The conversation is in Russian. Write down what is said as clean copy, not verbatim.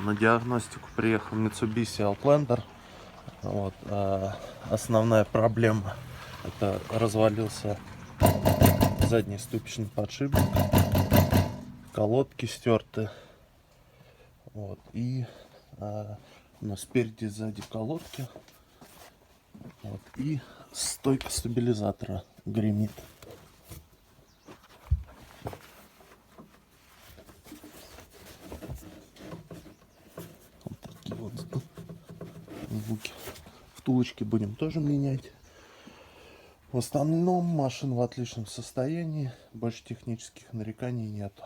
На диагностику приехал Mitsubishi Outlander. Вот, основная проблема — это развалился задний ступичный подшипник, колодки стерты. Вот, и но спереди и сзади колодки. Вот, и стойка стабилизатора гремит. Вот такие вот звуки. Втулочки будем тоже менять. В остальном машина в отличном состоянии, больше технических нареканий нету.